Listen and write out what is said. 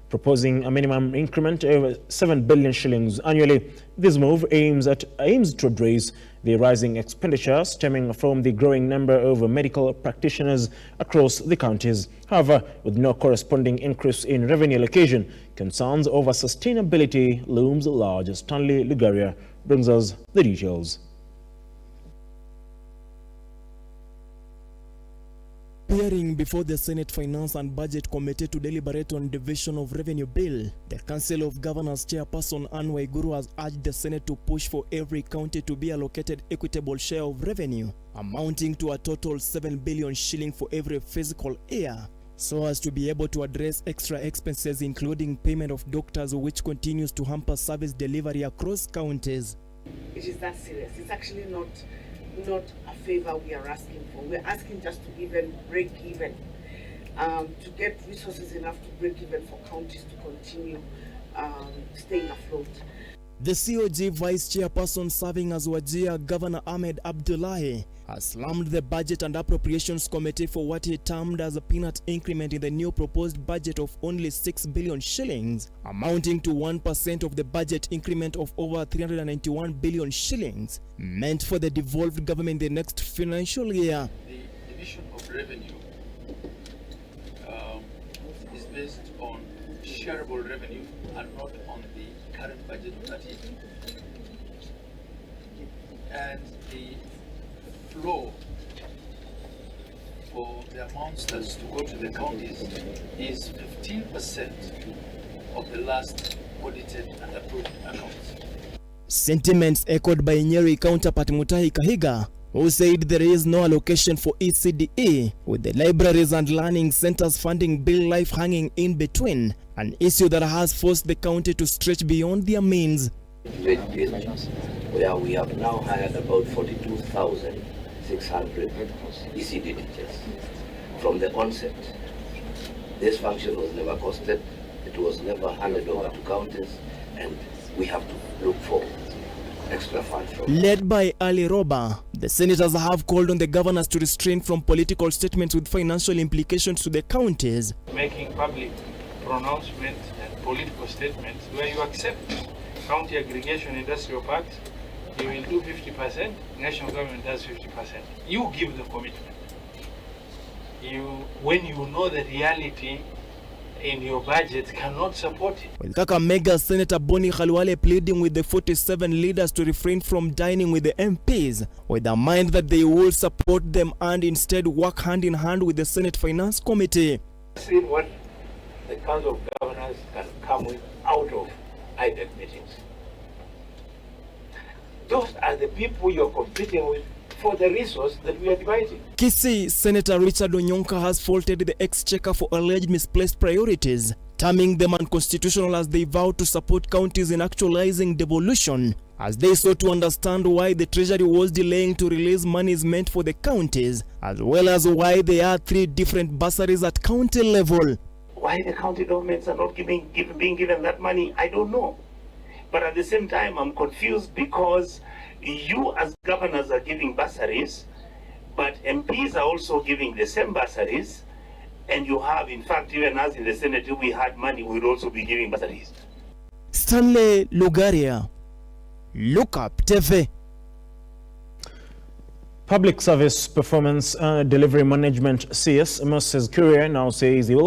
proposing a minimum increment of 7 billion shillings annually. This move aims to address the rising expenditure stemming from the growing number of medical practitioners across the counties. However, with no corresponding increase in revenue allocation, concerns over sustainability looms large. Stanley Lugaria brings us the details. Appearing before the Senate Finance and Budget Committee to deliberate on Division of Revenue Bill, the Council of Governors Chairperson Anne Waiguru has urged the Senate to push for every county to be allocated equitable share of revenue, amounting to a total 7 billion shilling for every fiscal year, so as to be able to address extra expenses including payment of doctors, which continues to hamper service delivery across counties. It is that serious. It's actually not a favor we are asking for. We're asking just to even break even, to get resources enough to break even for counties to continue staying afloat. The COG Vice Chairperson serving as Wajir Governor Ahmed Abdullahi has slammed the Budget and Appropriations Committee for what he termed as a peanut increment in the new proposed budget of only 6 billion shillings, amounting to 1% of the budget increment of over 391 billion shillings, meant for the devolved government in the next financial year. The division of revenue is based on shareable revenue and not on the current budget that is. And the flow for the amounts that's to go to the counties is 15% of the last audited and approved accounts. Sentiments echoed by Nyeri counterpart Mutahi Kahiga, who said there is no allocation for ECDE, with the libraries and learning centers funding bill life hanging in between, an issue that has forced the county to stretch beyond their means. Where we have now hired about 42,600 ECD teachers. From the onset, this function was never costed, it was never handed over to counties, and we have to look for extra funds from. Led by Ali Roba, the senators have called on the governors to restrain from political statements with financial implications to the counties. Making public pronouncements and political statements where you accept county aggregation industrial parks, you will do 50%, national government does 50%. You give the commitment. When you know the reality in your budget cannot support it. With Kakamega Senator Boni Khalwale pleading with the 47 leaders to refrain from dining with the MPs, with a mind that they will support them and instead work hand in hand with the Senate Finance Committee. See what the Council of Governors can come with out of IDEC meetings. Those are the people you're competing with for the resource that we are dividing. Kisii Senator Richard Onyonka has faulted the Exchequer for alleged misplaced priorities, terming them unconstitutional as they vow to support counties in actualizing devolution, as they sought to understand why the Treasury was delaying to release monies meant for the counties, as well as why there are 3 different bursaries at county level. Why the county governments are not being given that money, I don't know. But at the same time, I'm confused because you as governors are giving bursaries, but MPs are also giving the same bursaries, and you have, in fact, even us in the Senate, if we had money, we would also be giving bursaries. Stanley Lugaria, Look Up TV. Public Service Performance Delivery Management CS Moses Courier now says he will